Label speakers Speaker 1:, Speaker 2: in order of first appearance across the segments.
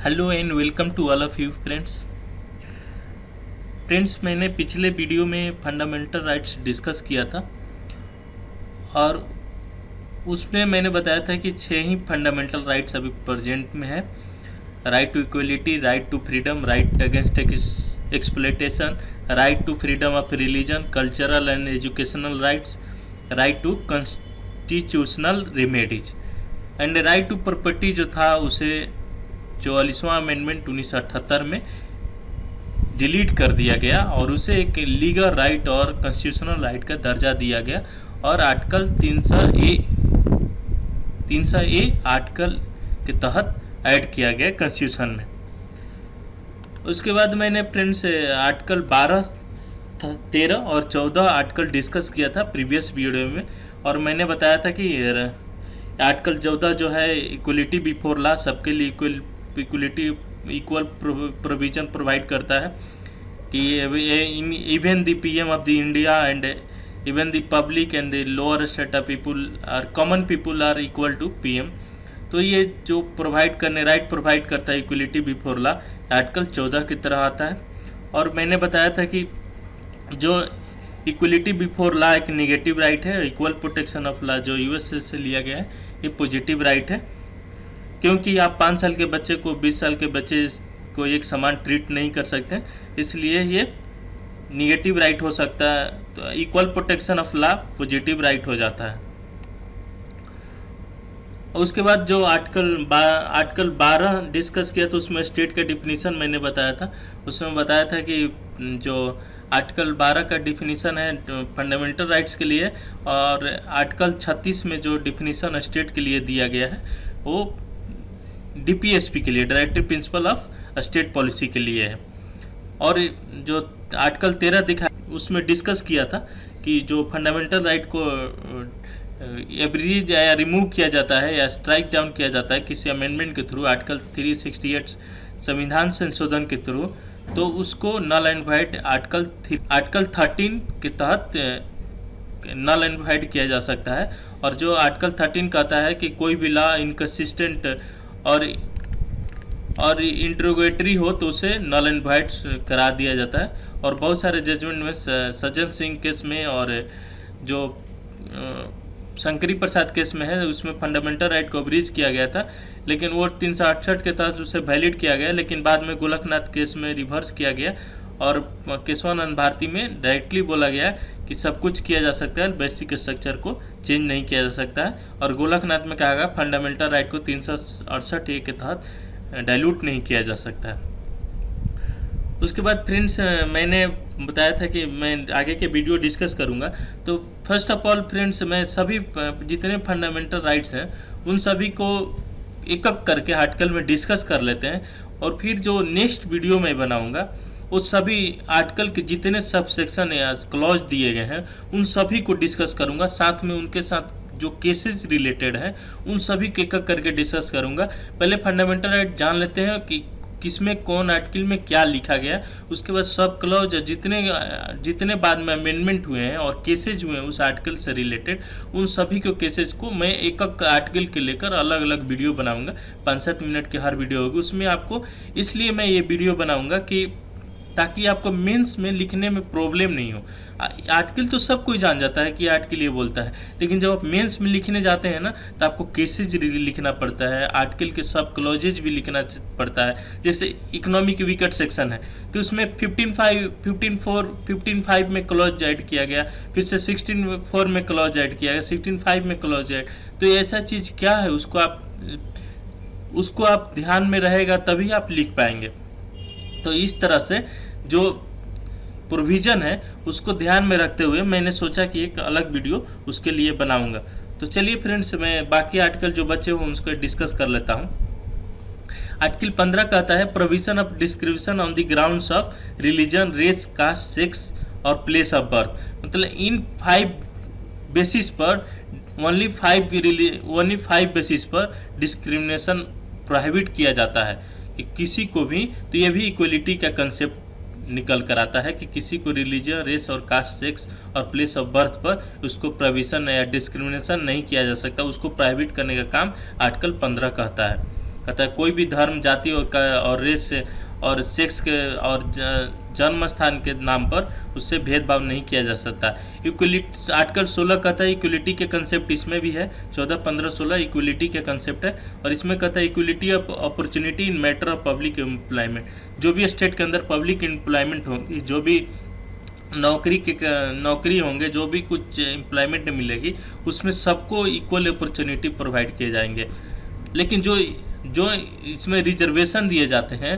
Speaker 1: Hello and welcome to all of you friends. मैंने पिछले video में फंडामेंटल राइट्स डिस्कस किया था और उसमें मैंने बताया था कि 6 ही फंडामेंटल राइट्स अभी प्रेजेंट में है। Right to equality, right to freedom, right against exploitation, right to freedom of religion, cultural and educational rights, right to constitutional remedies and right to property जो था उसे 44वां अमेंडमेंट 1978 में डिलीट कर दिया गया और उसे एक लीगल राइट और कॉन्स्टिट्यूशनल राइट का दर्जा दिया गया और आर्टिकल 300 ए आर्टिकल के तहत ऐड किया गया कॉन्स्टिट्यूशन में। उसके बाद मैंने फ्रेंड्स आर्टिकल 12, 13 और 14 आर्टिकल डिस्कस किया था प्रीवियस वीडियो में और मैंने बताया था कि आर्टिकल 14 जो है इक्वलिटी बिफोर लॉ, सबके लिए इक्वल प्रोविजन प्रोवाइड करता है कि even the PM of the India and even the public and the lower strata people or common people are equal to PM. तो ये जो राइट प्रोवाइड करता है इक्वलिटी बिफोर लॉ आर्टिकल 14 की तरह आता है। और मैंने बताया था कि जो इक्वलिटी बिफोर लॉ एक निगेटिव राइट है, इक्वल प्रोटेक्शन ऑफ लॉ जो यूएसए से लिया गया है ये पॉजिटिव राइट है, क्योंकि आप 5 साल के बच्चे को 20 साल के बच्चे को एक समान ट्रीट नहीं कर सकते, इसलिए ये निगेटिव राइट हो सकता है। तो equal protection of law positive right हो जाता है। उसके बाद जो आर्टिकल 12 डिस्कस किया तो उसमें स्टेट का डिफिनीशन मैंने बताया था। उसमें बताया था कि जो आर्टिकल 12 का डिफिनीशन है फंडामेंटल राइट्स के लिए और आर्टिकल 36 में जो डिफिनीशन स्टेट के लिए दिया गया है वो डीपीएसपी के लिए, directive principle of state policy के लिए है। और जो आर्टिकल 13 दिखा उसमें डिस्कस किया था कि जो फंडामेंटल राइट को एब्रीज या रिमूव किया जाता है या स्ट्राइक डाउन किया जाता है किसी अमेंडमेंट के थ्रू, आर्टिकल 368 संविधान संशोधन के थ्रू, तो उसको नल एंड वाइड आर्टिकल 13 के तहत नल एंड वाइड किया जा सकता है। और जो आर्टिकल 13 कहता है कि कोई भी लॉ इनकंसिस्टेंट और इंट्रोगेटरी हो तो उसे नल एंड वाइड करा दिया जाता है। और बहुत सारे जजमेंट में सज्जन सिंह केस में और जो शंकरी प्रसाद केस में है उसमें फंडामेंटल राइट को ब्रीच किया गया था, लेकिन वो 368 के तहत उसे वैलिड किया गया, लेकिन बाद में गोलकनाथ केस में रिवर्स किया गया और केशवानंद भारती में डायरेक्टली बोला गया कि सब कुछ किया जा सकता है, बेसिक स्ट्रक्चर को चेंज नहीं किया जा सकता है। और गोलकनाथ में कहा गया फंडामेंटल राइट को 368 के तहत डाइल्यूट नहीं किया जा सकता है। उसके बाद फ्रेंड्स मैंने बताया था कि मैं आगे के वीडियो डिस्कस करूंगा। तो फर्स्ट ऑफ ऑल फ्रेंड्स मैं सभी जितने फंडामेंटल राइट्स हैं उन सभी को एक एक करके आर्टिकल में डिस्कस कर लेते हैं और फिर जो नेक्स्ट वीडियो में बनाऊंगा वो सभी आर्टिकल के जितने सब सेक्शन या क्लॉज दिए गए हैं उन सभी को डिस्कस करूंगा, साथ में उनके साथ जो केसेस रिलेटेड हैं उन सभी को एक एक करके डिस्कस करूंगा। पहले फंडामेंटल राइट जान लेते हैं कि किसमें कौन आर्टिकल में क्या लिखा गया, उसके बाद सब क्लॉज जितने बाद में अमेंडमेंट हुए हैं और केसेज हुए हैं उस आर्टिकल से रिलेटेड उन सभी को केसेज को मैं एक एक आर्टिकल के लेकर अलग अलग वीडियो बनाऊंगा। 5-7 मिनट की हर वीडियो होगी उसमें आपको, इसलिए मैं ये वीडियो बनाऊंगा कि ताकि आपको मेंस में लिखने में प्रॉब्लम नहीं हो। आर्टिकल तो सब कोई जान जाता है कि आर्टिकल ये बोलता है, लेकिन जब आप मेंस में लिखने जाते हैं ना तो आपको केसेज लिखना पड़ता है, आर्टिकल के सब क्लॉजेज भी लिखना पड़ता है। जैसे इकोनॉमिक वीकर सेक्शन है तो उसमें 15.5 में क्लॉज ऐड किया गया, फिर से 16.4 में क्लॉज ऐड किया गया, 16.5 में क्लॉज ऐड। तो ऐसा चीज़ क्या है उसको आप ध्यान में रहेगा तभी आप लिख पाएंगे। तो इस तरह से जो प्रोविज़न है उसको ध्यान में रखते हुए मैंने सोचा कि एक अलग वीडियो उसके लिए बनाऊंगा। तो चलिए फ्रेंड्स मैं बाकी आर्टिकल जो बचे हुए उसको डिस्कस कर लेता हूं। आर्टिकल 15 कहता है provision of discrimination on the grounds of religion, race, caste, sex और प्लेस ऑफ बर्थ। मतलब इन 5 बेसिस पर ओनली 5 बेसिस पर डिस्क्रिमिनेशन प्रोहिबिट किया जाता है कि किसी को भी। तो ये भी इक्वलिटी का कंसेप्ट निकल कर आता है कि किसी को रिलीजन, रेस और कास्ट, सेक्स और प्लेस ऑफ बर्थ पर उसको प्रोविजन या डिस्क्रिमिनेशन नहीं किया जा सकता, उसको प्रोहिबिट करने का काम आर्टिकल 15 कहता है। कहता है कोई भी धर्म, जाति और रेस से और सेक्स के और जन्म स्थान के नाम पर उससे भेदभाव नहीं किया जा सकता। इक्वलिटी आर्टिकल 16 कहता है इक्वलिटी के कंसेप्ट इसमें भी है, 14, 15, 16 इक्वलिटी के कंसेप्ट है। और इसमें कहता है equality of opportunity in matter of public employment. जो भी स्टेट के अंदर पब्लिक एम्प्लॉयमेंट होगी, जो भी नौकरी होंगे, जो भी कुछ एम्प्लॉयमेंट मिलेगी, उसमें सबको इक्वल अपॉर्चुनिटी प्रोवाइड किए जाएंगे। लेकिन जो जो इसमें रिजर्वेशन दिए जाते हैं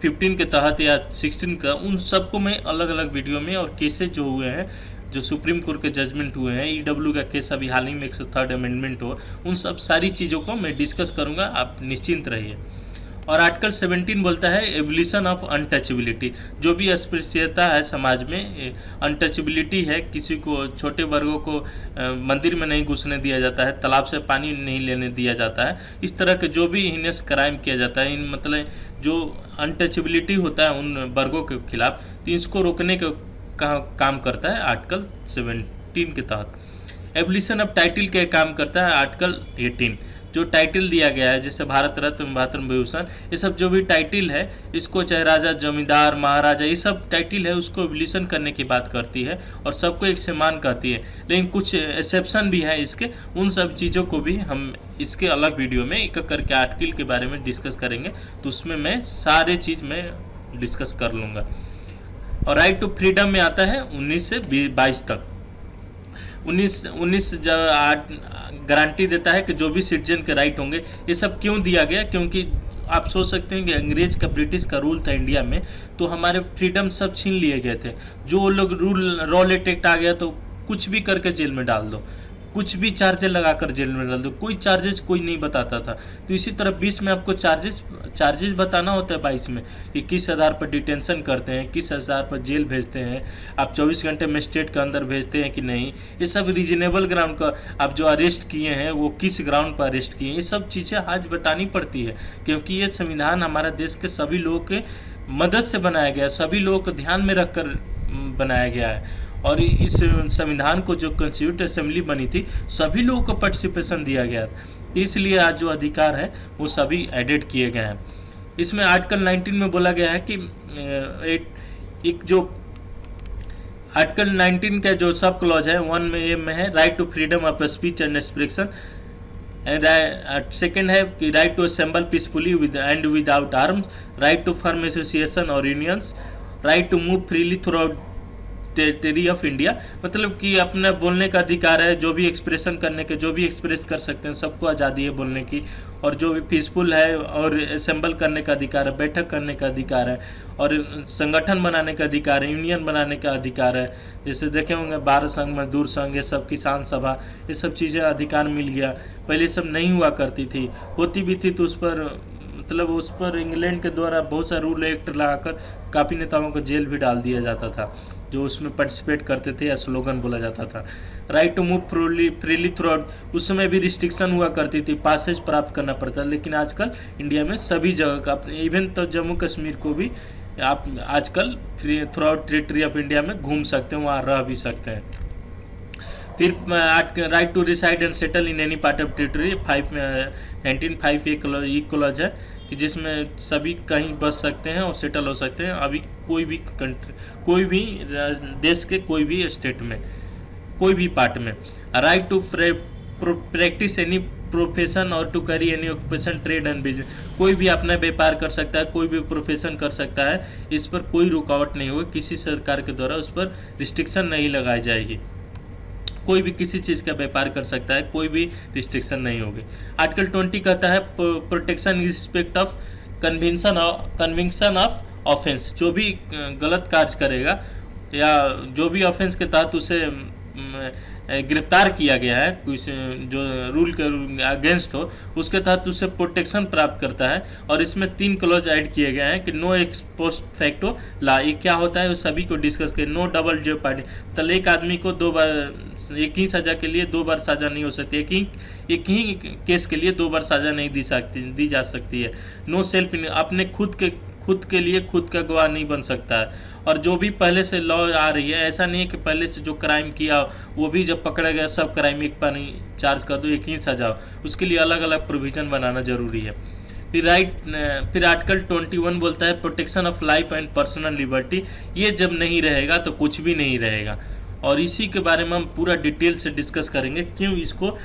Speaker 1: 15 के तहत या 16 का, उन सबको मैं अलग अलग वीडियो में और केसेस जो हुए हैं, जो सुप्रीम कोर्ट के जजमेंट हुए हैं, ईडब्ल्यू का केस अभी हाल ही में 103 अमेंडमेंट हो, उन सब सारी चीज़ों को मैं डिस्कस करूंगा, आप निश्चिंत रहिए। और आर्टिकल 17 बोलता है एवोल्यूशन ऑफ अनटचेबिलिटी। जो भी अस्पृश्यता है समाज में, अनटचेबिलिटी है, किसी को, छोटे वर्गों को मंदिर में नहीं घुसने दिया जाता है, तालाब से पानी नहीं लेने दिया जाता है, इस तरह के जो भी हीनस क्राइम किया जाता है, इन मतलब जो अनटचेबिलिटी होता है उन वर्गों के खिलाफ, तो इसको रोकने का काम करता है आर्टिकल 17 के तहत। एवोल्यूशन ऑफ टाइटल के काम करता है आर्टिकल 18। जो टाइटल दिया गया है जैसे भारत रत्न, पद्म विभूषण, ये सब जो भी टाइटल है, इसको चाहे राजा, जमींदार, महाराजा, ये सब टाइटल है, उसको एवोल्यूशन करने की बात करती है और सबको एक समान कहती है। लेकिन कुछ एक्सेप्शन भी है इसके, उन सब चीज़ों को भी हम इसके अलग वीडियो में एक करके आर्टिकल के बारे में डिस्कस करेंगे, तो उसमें मैं सारे चीज़ में डिस्कस कर लूँगा। और राइट टू फ्रीडम में आता है 19 से 22 तक। 19 गारंटी देता है कि जो भी सिटीजन के राइट होंगे। ये सब क्यों दिया गया? क्योंकि आप सोच सकते हैं कि अंग्रेज का, ब्रिटिश का रूल था इंडिया में, तो हमारे फ्रीडम सब छीन लिए गए थे। जो लोग रॉलेट एक्ट आ गया तो कुछ भी करके जेल में डाल दो, कुछ भी चार्जेस लगाकर जेल में डाल दो, कोई चार्जेस कोई नहीं बताता था। तो इसी तरह 20 में आपको चार्जेस बताना होता है 22 में कि किस आधार पर डिटेंशन करते हैं, किस आधार पर जेल भेजते हैं, आप 24 घंटे में स्टेट के अंदर भेजते हैं कि नहीं, ये सब रीजनेबल ग्राउंड का, आप जो अरेस्ट किए हैं वो किस ग्राउंड पर अरेस्ट किए हैं, ये सब चीज़ें आज बतानी पड़ती है। क्योंकि ये संविधान हमारा देश के सभी लोगों के मदद से बनाया गया, सभी लोगों को ध्यान में रखकर बनाया गया है। और इस संविधान को जो कॉन्स्टिट्यूट असेंबली बनी थी, सभी लोगों को पार्टिसिपेशन दिया गया, तो इसलिए आज जो अधिकार है वो सभी एडेड किए गए हैं। इसमें आर्टिकल 19 में बोला गया है कि एक जो आर्टिकल 19 का जो सब क्लॉज है 1 में है right to freedom of speech and expression, and second है कि right to assemble peacefully and without arms, right to form association और unions, right to move freely throughout territory of India. मतलब कि अपना बोलने का अधिकार है, जो भी एक्सप्रेशन करने के, जो भी एक्सप्रेस कर सकते हैं, सबको आज़ादी है बोलने की। और जो भी पीसफुल है, और असेंबल करने का अधिकार है, बैठक करने का अधिकार है, और संगठन बनाने का अधिकार है, यूनियन बनाने का अधिकार है। जैसे देखे होंगे भारत संघ, मजदूर संघ, ये सब किसान सभा, ये सब चीज़ें अधिकार मिल गया। पहले सब नहीं हुआ करती थी, होती भी थी तो उस पर मतलब उस पर इंग्लैंड के द्वारा बहुत सारे रूल एक्ट लगाकर काफ़ी नेताओं को जेल भी डाल दिया जाता था जो उसमें पार्टिसिपेट करते थे, या स्लोगन बोला जाता था। Right to move freely throughout, उस समय भी रिस्ट्रिक्शन हुआ करती थी, पासेज प्राप्त करना पड़ता। लेकिन आजकल इंडिया में सभी जगह का, इवन तो जम्मू कश्मीर को भी आप आजकल through out territory of India में घूम सकते हैं, वहाँ रह भी सकते हैं। फिर right to reside and settle in any part of territory 1905 एक क्लॉज है कि जिसमें सभी कहीं बस सकते हैं और सेटल हो सकते हैं। अभी कोई भी कंट्री, कोई भी देश के कोई भी स्टेट में, कोई भी पार्ट में। Right to practise any profession और to carry any occupation, trade and business, कोई भी अपना व्यापार कर सकता है, कोई भी प्रोफेशन कर सकता है, इस पर कोई रुकावट नहीं होगी, किसी सरकार के द्वारा उस पर रिस्ट्रिक्शन नहीं लगाई जाएगी। कोई भी किसी चीज़ का व्यापार कर सकता है, कोई भी रिस्ट्रिक्शन नहीं होगी। आर्टिकल 20 कहता है protection in respect of conviction of offence, जो भी गलत कार्य करेगा या जो भी ऑफेंस के तहत उसे गिरफ्तार किया गया है, कुछ जो रूल के अगेंस्ट हो, उसके तहत उसे प्रोटेक्शन प्राप्त करता है। और इसमें 3 क्लॉज ऐड किए गए हैं कि नो एक्स पोस्ट फैक्टो ला, ये क्या होता है वो सभी को डिस्कस करें। नो डबल जेओपार्डी, मतलब एक आदमी को 2 बार, एक ही सज़ा के लिए 2 बार सज़ा नहीं हो सकती, एक ही केस के लिए 2 बार सज़ा नहीं दी जा सकती है। नो सेल्फ, अपने खुद के लिए खुद का गवाह नहीं बन सकता है। और जो भी पहले से लॉ आ रही है, ऐसा नहीं है कि पहले से जो क्राइम किया वो भी जब पकड़ा गया सब क्राइम एक पर नहीं चार्ज कर दो, एक ही सजा हो, उसके लिए अलग अलग प्रोविज़न बनाना जरूरी है। फिर आर्टिकल 21 बोलता है protection of life and personal liberty. ये जब नहीं रहेगा तो कुछ भी नहीं रहेगा, और इसी के बारे में हम पूरा डिटेल से डिस्कस करेंगे क्यों इसको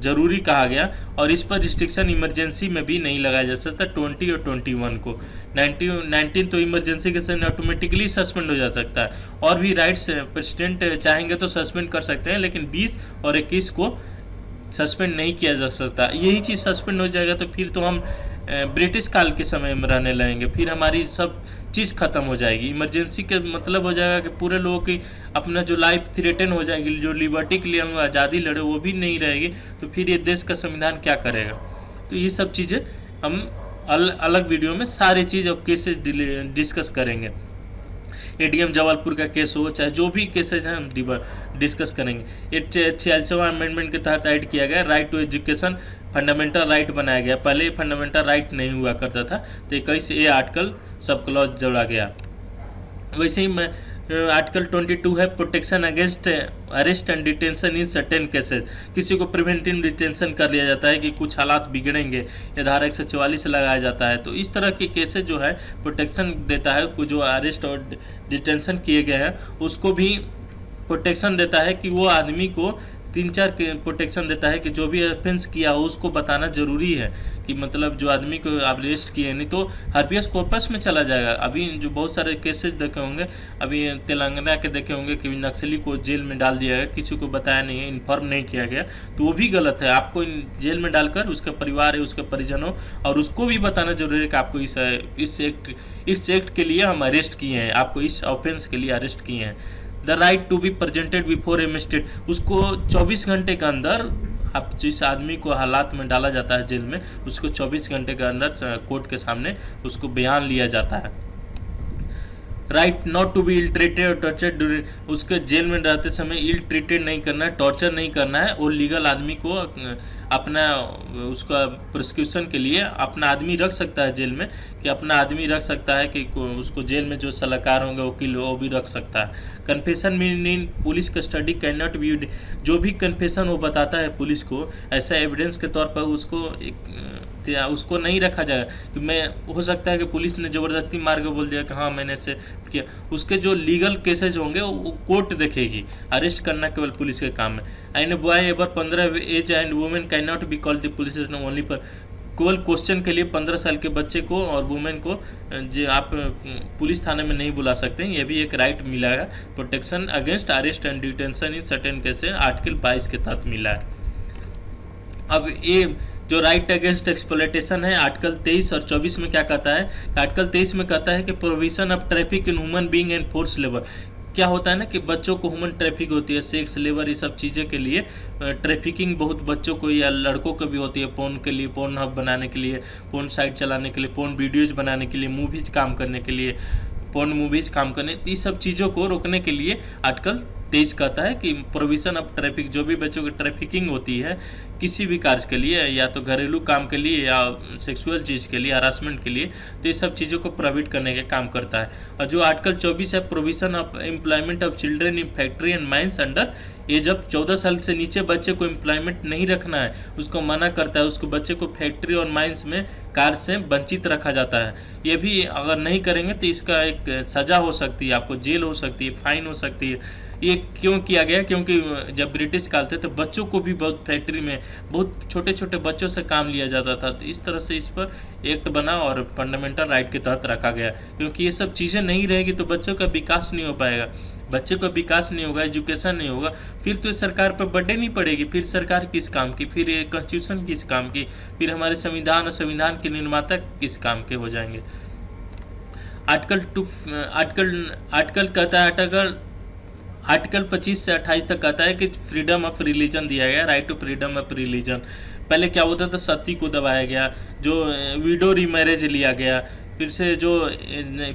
Speaker 1: ज़रूरी कहा गया, और इस पर रिस्ट्रिक्शन इमरजेंसी में भी नहीं लगाया जा सकता 20 और 21 को। 19 तो इमरजेंसी के समय ऑटोमेटिकली सस्पेंड हो जा सकता है, और भी राइट्स प्रेसिडेंट चाहेंगे तो सस्पेंड कर सकते हैं, लेकिन 20 और 21 को सस्पेंड नहीं किया जा सकता। यही चीज़ सस्पेंड हो जाएगा तो फिर तो हम ब्रिटिश काल के समय में रहने लगेंगे, फिर हमारी सब चीज़ ख़त्म हो जाएगी। इमरजेंसी के मतलब हो जाएगा कि पूरे लोगों की अपना जो लाइफ थ्रेटन हो जाएगी, जो लिबर्टी के लिए हम आज़ादी लड़े वो भी नहीं रहेगी, तो फिर ये देश का संविधान क्या करेगा। तो ये सब चीज़ें हम अलग वीडियो में सारी चीज़ और केसेस डिस्कस करेंगे। एडीएम जबलपुर का केस हो, चाहे जो भी केसेज हैं हम डिस्कस करेंगे। ये 46वां अमेंडमेंट के तहत ऐड किया गया right to education, fundamental right बनाया गया। पहले फंडामेंटल राइट नहीं हुआ करता था, तो 21A आर्टिकल सब क्लॉज जोड़ा गया। वैसे ही मैं आर्टिकल 22 है protection against arrest and detention in certain cases. किसी को प्रिवेंटिव डिटेंशन कर लिया जाता है कि कुछ हालात बिगड़ेंगे, ये धारा 144 से लगाया जाता है। तो इस तरह के केसेस जो है प्रोटेक्शन देता है, कुछ जो अरेस्ट और डिटेंशन किए गए हैं उसको भी प्रोटेक्शन देता है कि वो आदमी को 3-4 प्रोटेक्शन देता है कि जो भी ऑफेंस किया हो उसको बताना जरूरी है, कि मतलब जो आदमी को आप अरेस्ट किए, नहीं तो हार्बियस कॉर्पस में चला जाएगा। अभी जो बहुत सारे केसेस देखे होंगे, अभी तेलंगाना के देखे होंगे कि नक्सली को जेल में डाल दिया गया, किसी को बताया नहीं है, इन्फॉर्म नहीं किया गया, तो वो भी गलत है। आपको जेल में डालकर उसका परिवार है, उसके परिजनों और उसको भी बताना जरूरी है कि आपको इस एक्ट के लिए हम अरेस्ट किए हैं, आपको इस ऑफेंस के लिए अरेस्ट किए हैं। The right to be presented before a magistrate, उसको 24 घंटे के अंदर, आप जिस आदमी को हालात में डाला जाता है जेल में, उसको 24 घंटे के अंदर कोर्ट के सामने उसको बयान लिया जाता है। Right not to be ill treated और टॉर्चर ड्यूरिंग, उसके जेल में रहते समय इल ट्रीटेड नहीं करना है, टॉर्चर नहीं करना है। और लीगल आदमी को अपना उसका प्रोसिक्यूशन के लिए अपना आदमी रख सकता है जेल में, कि अपना आदमी रख सकता है कि उसको जेल में जो सलाहकार होंगे वकील वो भी रख सकता है। Confession meaning police custody can not B, जो भी कन्फेशन वो बताता है पुलिस को ऐसा एविडेंस के तौर पर उसको नहीं रखा जाएगा। कि मैं हो सकता है कि पुलिस ने ज़बरदस्ती मार के बोल दिया कि हाँ मैंने ऐसे किया, उसके जो लीगल केसेज होंगे वो कोर्ट देखेगी, अरेस्ट करना केवल पुलिस के काम है। And boy ever 15 age and women can not be called the police station only पर, केवल क्वेश्चन के लिए 15 साल के बच्चे को और वुमेन को जो आप पुलिस थाने में नहीं बुला सकते हैं। ये भी एक राइट मिला है, protection against arrest and detention in certain cases, article 22 के तहत मिला है। अब ये जो राइट अगेंस्ट एक्सप्लॉयटेशन है आर्टिकल 23 और 24 में क्या कहता है, आर्टिकल 23 में कहता है कि provision of traffic in human being and force labour. क्या होता है ना कि बच्चों को ह्यूमन ट्रैफिक होती है, सेक्स लेबर, ये सब चीज़ें के लिए ट्रैफिकिंग बहुत बच्चों को या लड़कों को भी होती है, पोर्न के लिए, पोर्न हब बनाने के लिए, पोर्न साइट चलाने के लिए, पोर्न वीडियोज बनाने के लिए, मूवीज काम करने के लिए, पोर्न मूवीज काम करने, इस सब चीज़ों को रोकने के लिए आर्टिकल 23 कहता है कि प्रोविजन ऑफ ट्रैफिक, जो भी बच्चों की ट्रैफिकिंग होती है किसी भी कार्य के लिए, या तो घरेलू काम के लिए या सेक्सुअल चीज़ के लिए, हरासमेंट के लिए, तो ये सब चीज़ों को प्रोहिबिट करने का काम करता है। और जो आर्टिकल 24 है provision of employment of children in factory and mines under, ये जब 14 साल से नीचे बच्चे को एम्प्लॉयमेंट नहीं रखना है उसको मना करता है, उसको बच्चे को फैक्ट्री और माइंस में कार्य से वंचित रखा जाता है। ये भी अगर नहीं करेंगे तो इसका एक सज़ा हो सकती है, आपको जेल हो सकती है, फाइन हो सकती है। ये क्यों किया गया, क्योंकि जब ब्रिटिश काल थे तो बच्चों को भी बहुत फैक्ट्री में बहुत छोटे छोटे बच्चों से काम लिया जाता था, तो इस तरह से इस पर एक्ट बना और फंडामेंटल राइट के तहत रखा गया। क्योंकि ये सब चीज़ें नहीं रहेगी तो बच्चों का विकास नहीं हो पाएगा, बच्चे का विकास नहीं होगा, एजुकेशन नहीं होगा, फिर तो सरकार पर बर्डन नहीं पड़ेगी, फिर सरकार किस काम की, फिर ये कॉन्स्टिट्यूशन किस काम की, फिर हमारे संविधान और संविधान के निर्माता किस काम के हो जाएंगे। आर्टिकल कहता है, आर्टिकल 25 से 28 तक कहता है कि फ्रीडम ऑफ रिलीजन दिया गया, right to freedom of religion. पहले क्या होता था, सती को दबाया गया, जो विडो रीमैरेज लिया गया, फिर से जो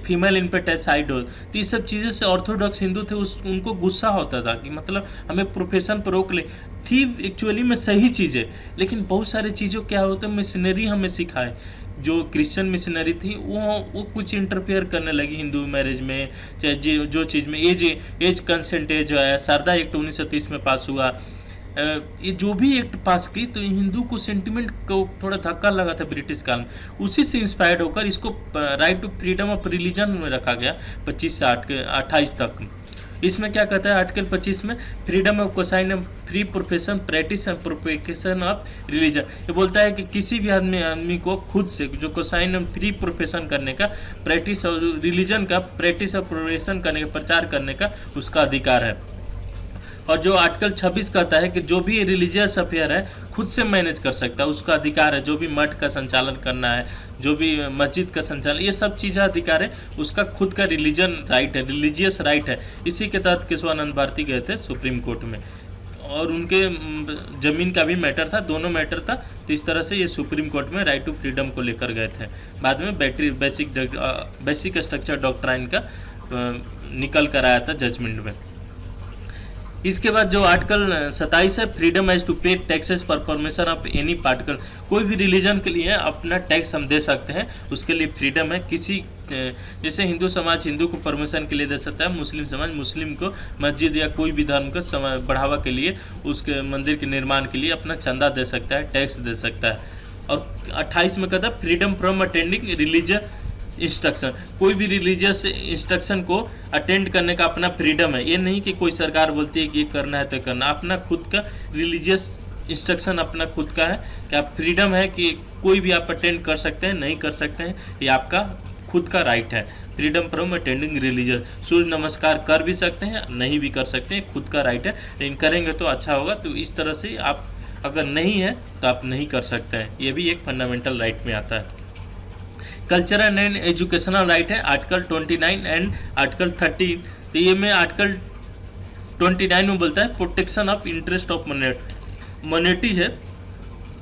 Speaker 1: फीमेल इन्फेटिसाइड हो, तो ये सब चीज़ें से ऑर्थोडॉक्स हिंदू थे उनको गुस्सा होता था कि मतलब हमें प्रोफेशन पर रोक ले थी। एक्चुअली में सही चीज़ें, लेकिन बहुत सारी चीज़ों क्या होता है मिशनरी हमें सिखाए, जो क्रिश्चियन मिशनरी थी वो कुछ इंटरफेयर करने लगी हिंदू मैरिज में, चाहे जो चीज़ में एज कंसेंट जो है, शारदा एक्ट 1930 में पास हुआ, ये जो भी एक्ट पास की तो हिंदू को सेंटिमेंट को थोड़ा धक्का लगा था ब्रिटिश काल में, उसी से इंस्पायर्ड होकर इसको right to freedom of religion में रखा गया 25 से 28 तक। इसमें क्या कहता है आर्टिकल 25 में, freedom of cosine free profession practice and propagation of religion. ये बोलता है कि किसी भी आदमी को खुद से जो कोसाइन फ्री प्रोफेशन करने का, प्रैक्टिस और रिलीजन का प्रैक्टिस और प्रोपेगेशन करने का, प्रचार करने का उसका अधिकार है। और जो आर्टिकल 26 कहता है कि जो भी रिलीजियस अफेयर है खुद से मैनेज कर सकता है, उसका अधिकार है। जो भी मठ का संचालन करना है, जो भी मस्जिद का संचालन, ये सब चीज़ें अधिकार है, उसका खुद का रिलीजन राइट है, रिलीजियस राइट है। इसी के तहत केशवानंद भारती गए थे सुप्रीम कोर्ट में, और उनके ज़मीन का भी मैटर था, दोनों मैटर था। तो इस तरह से ये सुप्रीम कोर्ट में राइट टू फ्रीडम को लेकर गए थे। बाद में बेसिक स्ट्रक्चर डॉक्ट्राइन का निकल कर आया था जजमेंट में। इसके बाद जो आर्टिकल 27 है, फ्रीडम एज टू पे टैक्सेस पर परमिशन ऑफ एनी पार्टिकल। कोई भी रिलीजन के लिए अपना टैक्स हम दे सकते हैं, उसके लिए फ्रीडम है। किसी जैसे हिंदू समाज हिंदू को परमिशन के लिए दे सकता है, मुस्लिम समाज मुस्लिम को मस्जिद या कोई भी धर्म को बढ़ावा के लिए, उसके मंदिर के निर्माण के लिए अपना चंदा दे सकता है, टैक्स दे सकता है। और 28 में कहता है freedom from attending religious instruction. कोई भी रिलीजियस इंस्ट्रक्शन को अटेंड करने का अपना फ्रीडम है। ये नहीं कि कोई सरकार बोलती है कि ये करना है तो करना, अपना खुद का रिलीजियस इंस्ट्रक्शन अपना खुद का है कि आप फ्रीडम है कि कोई भी आप अटेंड कर सकते हैं, नहीं कर सकते हैं, ये आपका खुद का राइट है। फ्रीडम फ्रॉम अटेंडिंग रिलीजियस, सूर्य नमस्कार कर भी सकते हैं, नहीं भी कर सकते हैं, खुद का राइट है, लेकिन करेंगे तो अच्छा होगा। तो इस तरह से आप अगर नहीं है तो आप नहीं कर सकते हैं, ये भी एक फंडामेंटल राइट में आता है। कल्चरल एंड एजुकेशनल राइट है आर्टिकल 29 एंड आर्टिकल 30। तो ये में आर्टिकल 29 में बोलता है protection of interest of minority है।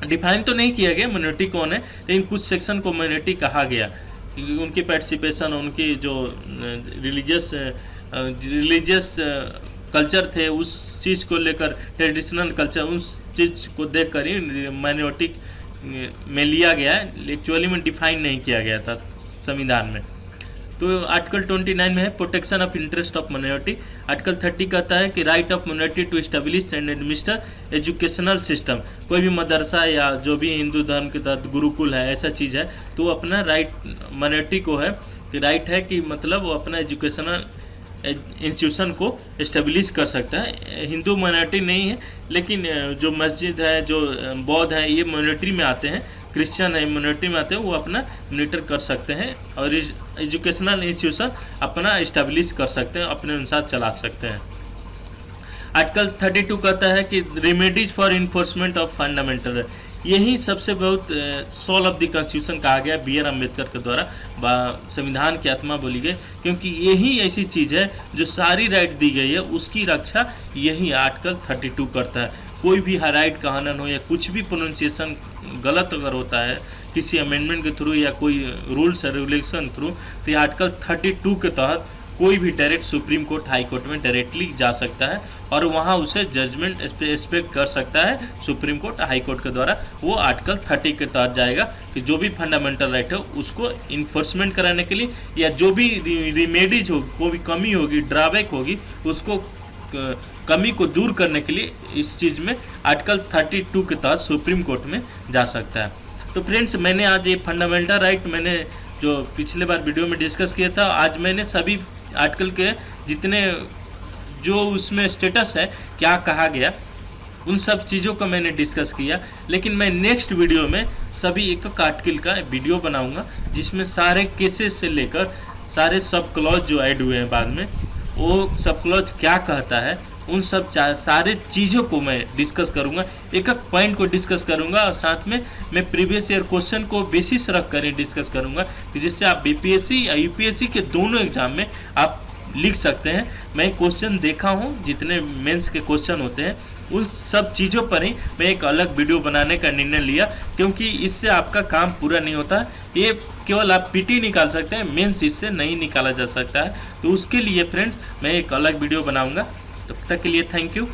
Speaker 1: डिफाइन तो नहीं किया गया माइनॉरिटी कौन है, लेकिन कुछ सेक्शन को माइनॉरिटी कहा गया क्योंकि उनकी पार्टिसिपेशन, उनकी जो रिलीजियस कल्चर थे उस चीज़ को लेकर, ट्रेडिशनल कल्चर उस चीज़ को देख कर ही माइनॉरिटी में लिया गया है, एक्चुअली में डिफाइन नहीं किया गया था संविधान में। तो आर्टिकल 29 में है protection of interest of minority. Article 30 कहता है कि right of minority to establish and administer educational system. कोई भी मदरसा या जो भी हिंदू धर्म के तहत गुरुकुल है, ऐसा चीज़ है, तो अपना राइट माइनॉरिटी को है कि राइट है कि मतलब वो अपना एजुकेशनल इंस्टीट्यूशन को इस्टेब्लिश कर सकता है। हिंदू माइनॉरिटी नहीं है, लेकिन जो मस्जिद है, जो बौद्ध है, ये माइनॉरिटी में आते हैं, क्रिश्चियन है माइनॉरिटी में आते हैं, वो अपना मॉनिटर कर सकते हैं और एजुकेशनल इंस्टीट्यूशन अपना इस्टेब्लिश कर सकते हैं, अपने अनुसार चला सकते हैं। आर्टिकल 32 कहता है कि remedies for enforcement of fundamental, यही सबसे बहुत सोल ऑफ द कॉन्स्टिट्यूशन कहा गया बी.आर. अम्बेडकर के द्वारा, संविधान की आत्मा बोली गई, क्योंकि यही ऐसी चीज़ है जो सारी राइट दी गई है उसकी रक्षा यही आर्टिकल 32 करता है। कोई भी राइट का हनन हो या कुछ भी प्रोनाउंसिएशन गलत अगर होता है किसी अमेंडमेंट के थ्रू या कोई रूल्स और रेगुलेशन थ्रू, तो ये आर्टिकल 32 के तहत कोई भी direct supreme court, high court में डायरेक्टली जा सकता है और वहाँ उसे जजमेंट एक्सपेक्ट कर सकता है सुप्रीम कोर्ट, हाई कोर्ट के द्वारा। वो आर्टिकल 30 के तहत जाएगा कि जो भी फंडामेंटल राइट है उसको इन्फोर्समेंट कराने के लिए या जो भी रिमेडीज हो, कोई भी कमी होगी, ड्रॉबैक होगी, उसको कमी को दूर करने के लिए इस चीज़ में आर्टिकल 32 के तहत सुप्रीम कोर्ट में जा सकता है। तो फ्रेंड्स, मैंने आज ये फंडामेंटल राइट मैंने जो पिछले बार वीडियो में डिस्कस किया था, आज मैंने सभी आर्टिकल के जितने जो उसमें स्टेटस है, क्या कहा गया, उन सब चीज़ों को मैंने डिस्कस किया। लेकिन मैं नेक्स्ट वीडियो में सभी एक आर्टिकल का वीडियो बनाऊंगा जिसमें सारे केसेस से लेकर सारे सब क्लॉज जो ऐड हुए हैं बाद में, वो सब क्लॉज क्या कहता है, उन सब सारे चीज़ों को मैं डिस्कस करूंगा, एक एक पॉइंट को डिस्कस करूंगा और साथ में मैं प्रीवियस ईयर क्वेश्चन को बेसिस रख कर डिस्कस करूंगा कि जिससे आप बीपीएससी या यूपीएससी के दोनों एग्जाम में आप लिख सकते हैं। मैं क्वेश्चन देखा हूं, जितने मेंस के क्वेश्चन होते हैं उन सब चीज़ों पर ही मैं एक अलग वीडियो बनाने का निर्णय लिया, क्योंकि इससे आपका काम पूरा नहीं होता। ये केवल आप पीटी निकाल सकते हैं, मेंस इससे नहीं निकाला जा सकता है। तो उसके लिए फ्रेंड्स मैं एक अलग वीडियो बनाऊंगा। तब तक के लिए थैंक यू।